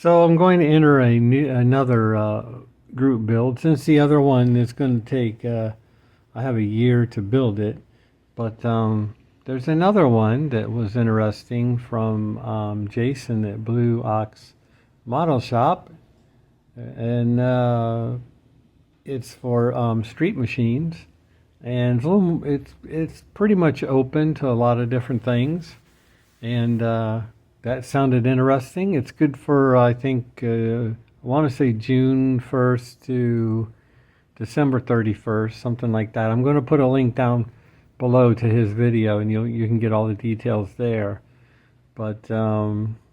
So I'm going to enter another group build since the other one is going to take. I have a year to build it, but there's another one that was interesting from Jason at Blue Ox Model Shop, and it's for street machines, and it's pretty much open to a lot of different things, and that sounded interesting. It's good for I think I want to say June 1st to December 31st, something like that. I'm going to put a link down below to his video, and you can get all the details there. But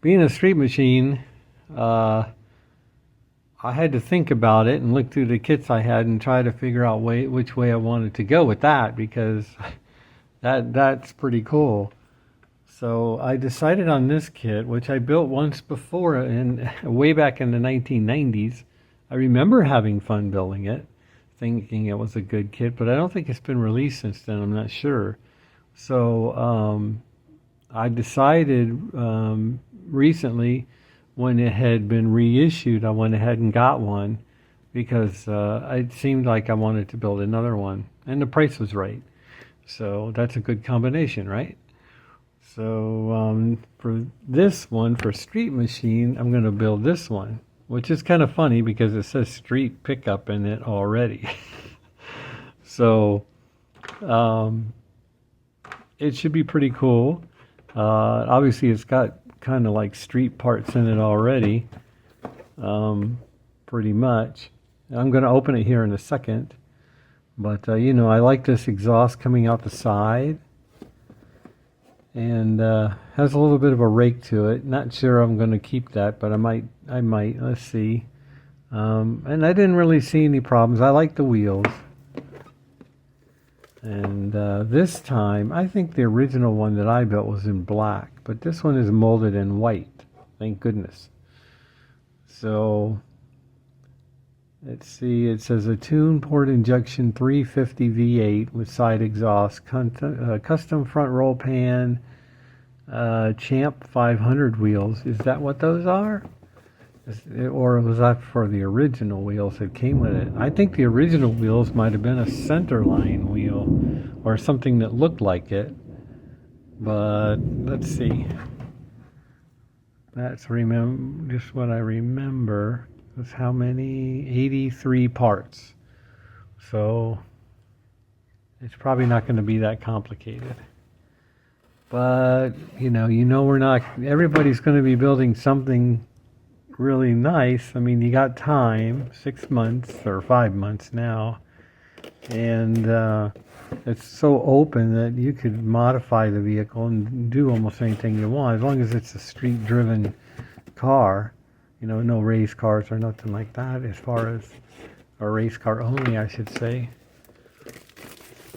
being a street machine, I had to think about it and look through the kits I had and try to figure out which way I wanted to go with that because that's pretty cool. So I decided on this kit, which I built once before, in way back in the 1990s. I remember having fun building it, thinking it was a good kit, but I don't think it's been released since then. I'm not sure. So I decided recently, when it had been reissued, I went ahead and got one because it seemed like I wanted to build another one, and the price was right. So that's a good combination, right? So for this one, for Street Machine, I'm going to build this one, which is kind of funny because it says Street Pickup in it already. So it should be pretty cool. Obviously, it's got kind of like street parts in it already, pretty much. I'm going to open it here in a second. But, I like this exhaust coming out the side. And has a little bit of a rake to it. Not sure I'm going to keep that, but I might. Let's see. And I didn't really see any problems. I like the wheels. And this time, I think the original one that I built was in black, but this one is molded in white. Thank goodness. So let's see. It says a tune port injection 350 V8 with side exhaust, custom front roll pan, Champ 500 wheels. Is that what those are? Or was that for the original wheels that came with it? I think the original wheels might have been a centerline wheel or something that looked like it. But let's see. That's just what I remember. Was how many? 83 parts. So it's probably not going to be that complicated. But we're not. Everybody's going to be building something really nice. I mean, you got time, 6 months or 5 months now, and it's so open that you could modify the vehicle and do almost anything you want as long as it's a street-driven car. No race cars or nothing like that, as far as a race car only, I should say.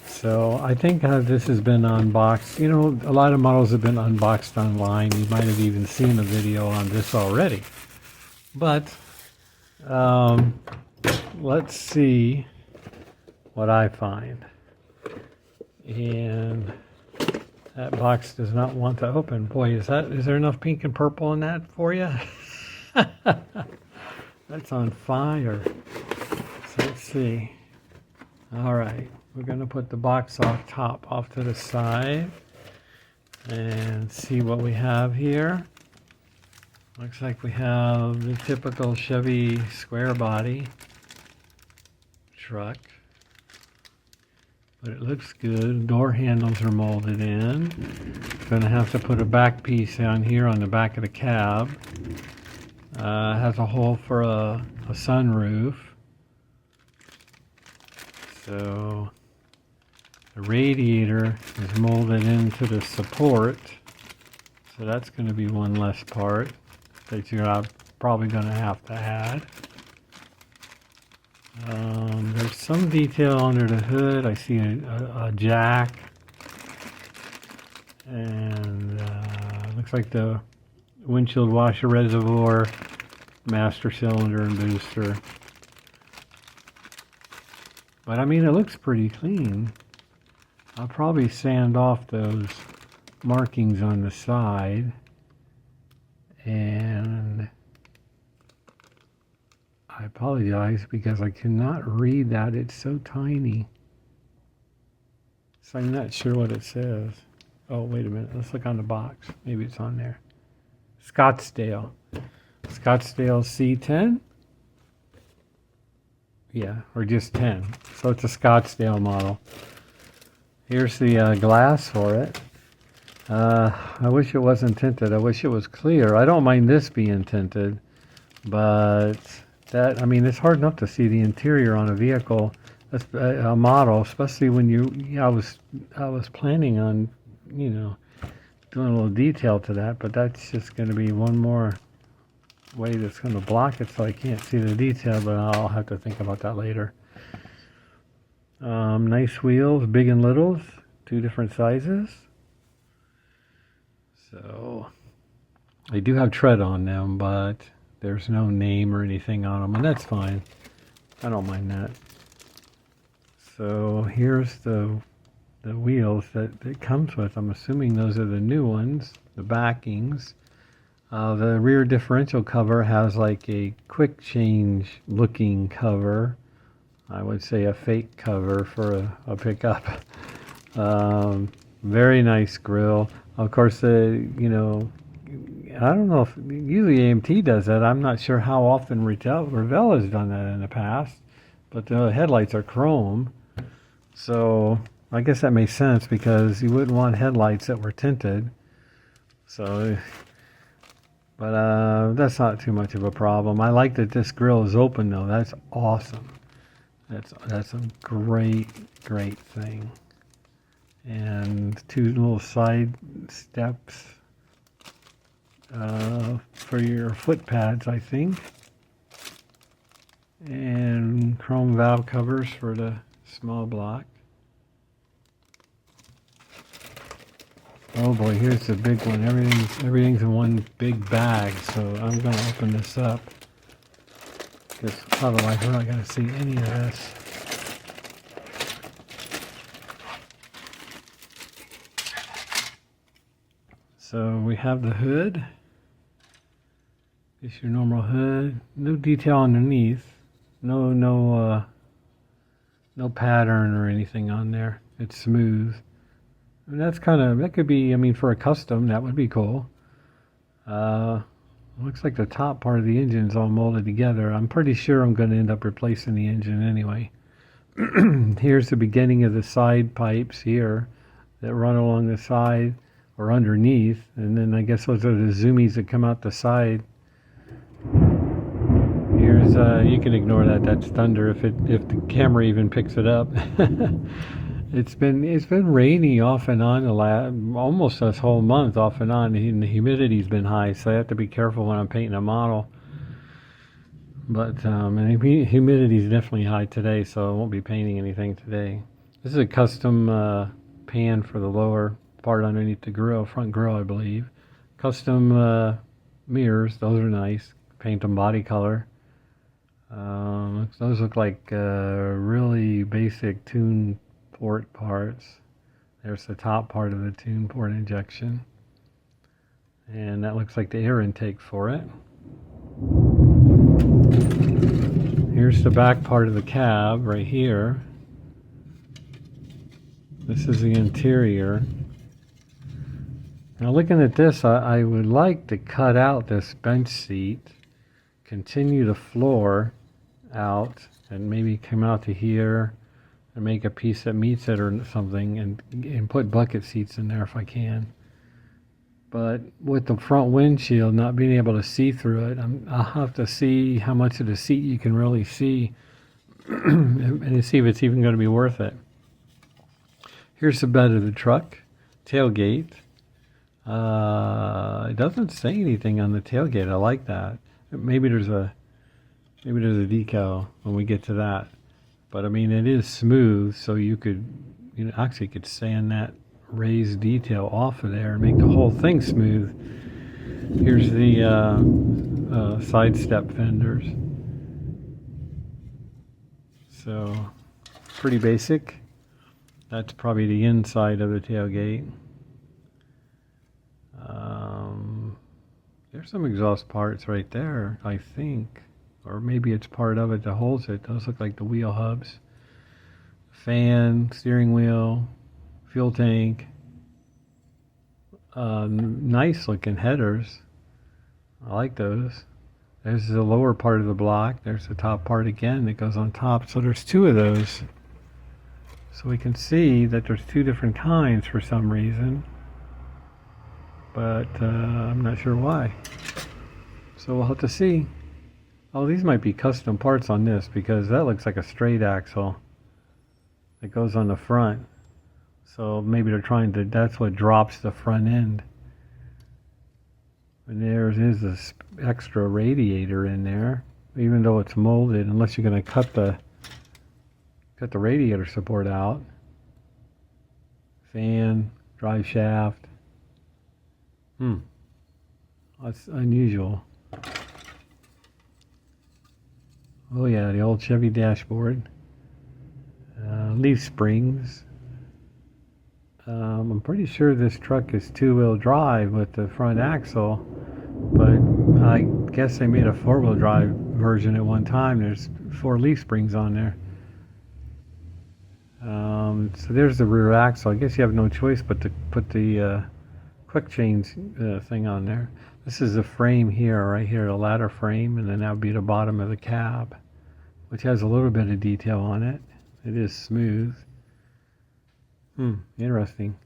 So I think this has been unboxed. A lot of models have been unboxed online. You might have even seen a video on this already. But let's see what I find. And that box does not want to open. Boy, is there enough pink and purple in that for you? That's on fire. So let's see. All right, we're going to put the box off to the side and see what we have here. Looks like we have the typical Chevy square body truck, but it looks good. Door handles are molded in. Going to have to put a back piece on here on the back of the cab. Has a hole for a sunroof. So the radiator is molded into the support. So that's going to be one less part that you're probably going to have to add. There's some detail under the hood. I see a jack. And looks like the windshield washer reservoir, master cylinder and booster. But I mean, it looks pretty clean. I'll probably sand off those markings on the side. And I apologize because I cannot read that. It's so tiny. So I'm not sure what it says. Oh, wait a minute. Let's look on the box. Maybe it's on there. Scottsdale. Scottsdale C10? Yeah, or just 10. So it's a Scottsdale model. Here's the glass for it. I wish it wasn't tinted. I wish it was clear. I don't mind this being tinted, but that, I mean, it's hard enough to see the interior on a vehicle, a model, especially when I was planning on, you know, doing a little detail to that, but that's just going to be one more way that's going to block it so I can't see the detail, but I'll have to think about that later. Nice wheels, big and littles, 2 different sizes. So they do have tread on them, but there's no name or anything on them, and that's fine. I don't mind that. So here's the wheels that it comes with. I'm assuming those are the new ones, the backings. The rear differential cover has like a quick change looking cover. I would say a fake cover for a pickup. Very nice grille. Of course, you know, I don't know if usually AMT does that. I'm not sure how often Revell has done that in the past, but the headlights are chrome. So I guess that makes sense because you wouldn't want headlights that were tinted. So, but that's not too much of a problem. I like that this grille is open though. That's awesome. That's a great thing. And 2 little side steps for your foot pads, I think. And chrome valve covers for the small block. Oh boy, here's the big one. Everything's in one big bag, so I'm going to open this up. Because otherwise we're not going to see any of this. So we have the hood. It's your normal hood. No detail underneath. No pattern or anything on there. It's smooth. And that could be, I mean, for a custom, that would be cool. Looks like the top part of the engine's all molded together. I'm pretty sure I'm going to end up replacing the engine anyway. Here's the beginning of the side pipes here that run along the side or underneath, and then I guess those are the zoomies that come out the side. Here's you can ignore that. That's thunder if the camera even picks it up. It's been rainy off and on almost this whole month off and on, and the humidity's been high, so I have to be careful when I'm painting a model. But and humidity is definitely high today, so I won't be painting anything today. This is a custom pan for the lower part underneath the grill, front grill, I believe. Custom mirrors, those are nice. Paint them body color. Those look like really basic tune port parts. There's the top part of the tune port injection. And that looks like the air intake for it. Here's the back part of the cab right here. This is the interior. Now looking at this, I would like to cut out this bench seat, continue the floor out, and maybe come out to here and make a piece that meets it or something, and put bucket seats in there if I can. But with the front windshield not being able to see through it, I'll have to see how much of the seat you can really see and see if it's even going to be worth it. Here's the bed of the truck, tailgate. It doesn't say anything on the tailgate. I like that. Maybe there's a decal when we get to that. But I mean, it is smooth, so you could, actually could sand that raised detail off of there and make the whole thing smooth. Here's the side step fenders. So pretty basic. That's probably the inside of the tailgate. There's some exhaust parts right there, I think. or maybe it's part of it that holds it. Those look like the wheel hubs. Fan, steering wheel, fuel tank. Nice looking headers. I like those. There's the lower part of the block. There's the top part again that goes on top. So there's two of those. So we can see that there's two different kinds for some reason. But I'm not sure why. So we'll have to see. Oh, these might be custom parts on this because that looks like a straight axle that goes on the front. So maybe they're trying to, that's what drops the front end. And there is this extra radiator in there, even though it's molded, unless you're going to cut the radiator support out. Fan, drive shaft. That's unusual. Oh yeah, the old Chevy dashboard. Leaf springs. I'm pretty sure this truck is two-wheel drive with the front axle, but I guess they made a four-wheel drive version at one time. There's 4 leaf springs on there. So there's the rear axle. I guess you have no choice but to put the quick change thing on there. This is the frame here, right here, the ladder frame, and then that would be the bottom of the cab, which has a little bit of detail on it. It is smooth. Interesting.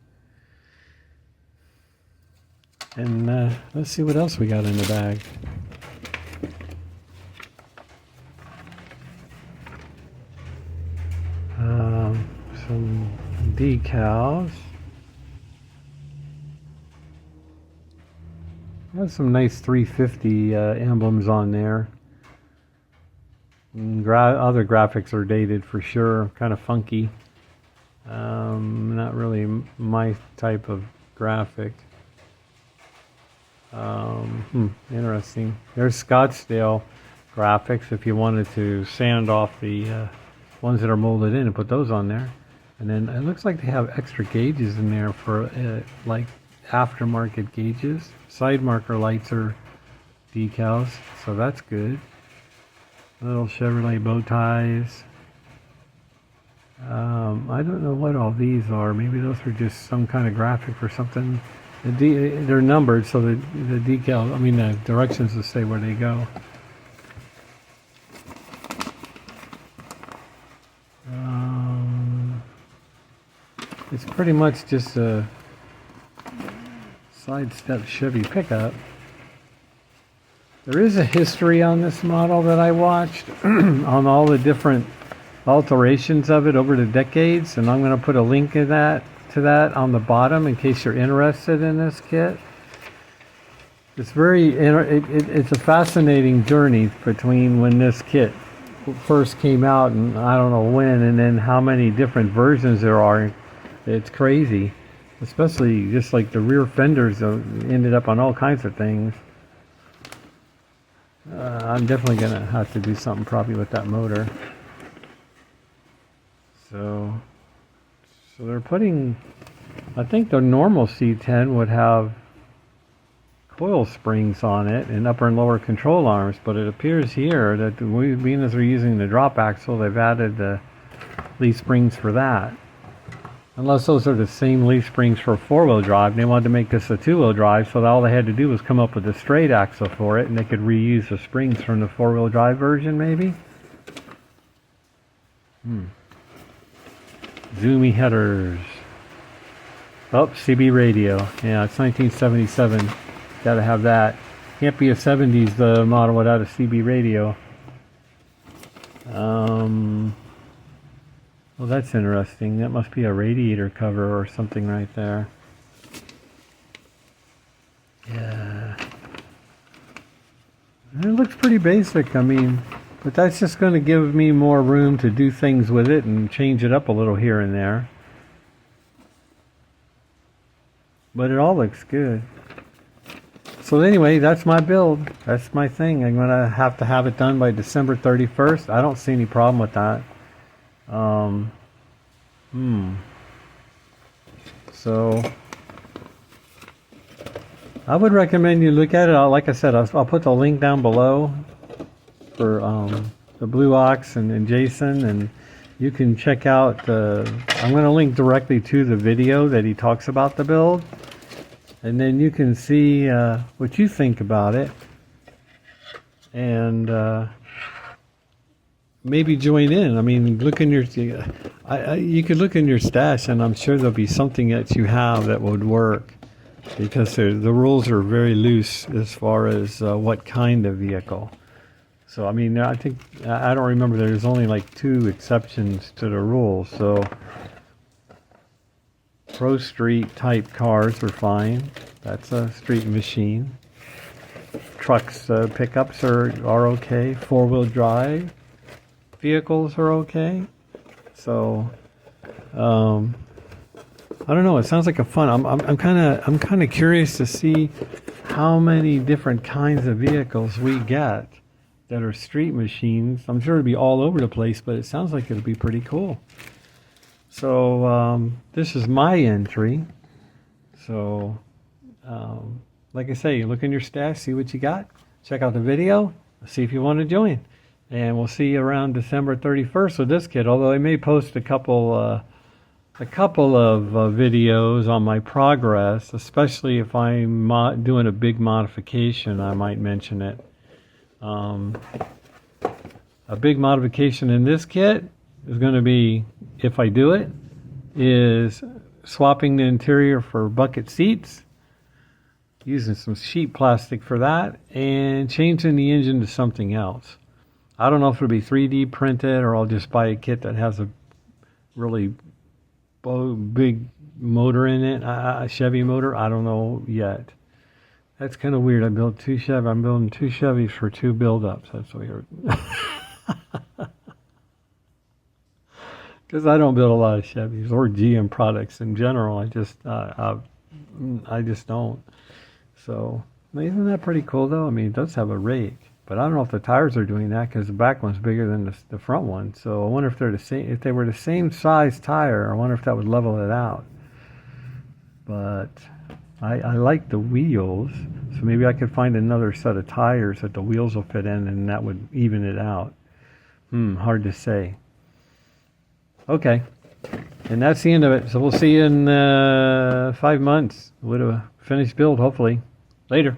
And let's see what else we got in the bag. Some decals. There's some nice 350 emblems on there. Other graphics are dated for sure, kind of funky. Not really my type of graphic. Interesting. There's Scottsdale graphics if you wanted to sand off the ones that are molded in and put those on there. And then it looks like they have extra gauges in there for like aftermarket gauges. Side marker lights are decals, so that's good. Little Chevrolet bow ties. I don't know what all these are. Maybe those are just some kind of graphic for something. They're numbered, so the decal, I mean the directions will say where they go. It's pretty much just a sidestep Chevy pickup. There is a history on this model that I watched on all the different alterations of it over the decades, and I'm going to put a link to that on the bottom in case you're interested in this kit. It's it's a fascinating journey between when this kit first came out and I don't know when, and then how many different versions there are. It's crazy, especially just like the rear fenders ended up on all kinds of things. I'm definitely gonna have to do something probably with that motor. So they're putting, I think the normal C10 would have coil springs on it and upper and lower control arms, but it appears here that being as they're using the drop axle, they've added the leaf springs for that. Unless those are the same leaf springs for 4-wheel drive. They wanted to make this a 2-wheel drive, so all they had to do was come up with a straight axle for it, and they could reuse the springs from the 4-wheel drive version, maybe? Zoomy headers. Oh, CB radio. Yeah, it's 1977. Gotta have that. Can't be a 70s model without a CB radio. Well, that's interesting. That must be a radiator cover or something right there. Yeah. It looks pretty basic, I mean, but that's just going to give me more room to do things with it and change it up a little here and there. But it all looks good. So anyway, that's my build. That's my thing. I'm going to have it done by December 31st. I don't see any problem with that. So I would recommend you look at it. Like I said, I'll put the link down below. for the Blue Ox and Jason, and you can check out I'm going to link directly to the video that he talks about the build, and then you can see what you think about it, and maybe join in. I mean, look in your you could look in your stash, and I'm sure there'll be something that you have that would work, because the rules are very loose as far as what kind of vehicle. So I mean, I think I don't remember, there's only like 2 exceptions to the rules. So Pro Street type cars are fine. That's a street machine. Trucks, pickups are okay. 4-wheel drive vehicles are okay. So I don't know. It sounds like a fun. I'm kind of curious to see how many different kinds of vehicles we get that are street machines. I'm sure it'll be all over the place, but it sounds like it'll be pretty cool. So this is my entry. So like I say, look in your stash, see what you got. Check out the video, see if you want to join. And we'll see you around December 31st with this kit. Although I may post a couple of videos on my progress, especially if I'm doing a big modification. I might mention it. A big modification in this kit is going to be, if I do it, is swapping the interior for bucket seats, using some sheet plastic for that, and changing the engine to something else. I don't know if it'll be 3D printed, or I'll just buy a kit that has a really big motor in it, a Chevy motor. I don't know yet. That's kind of weird. I'm building 2 Chevys for 2 build-ups. That's weird. Because I don't build a lot of Chevys or GM products in general. I just don't. So, isn't that pretty cool though? I mean, it does have a rake, but I don't know if the tires are doing that, because the back one's bigger than the front one. So I wonder if they're the same. If they were the same size tire, I wonder if that would level it out. But I like the wheels, so maybe I could find another set of tires that the wheels will fit in, and that would even it out. Hard to say. Okay, and that's the end of it. So we'll see you in 5 months with a finished build, hopefully. Later.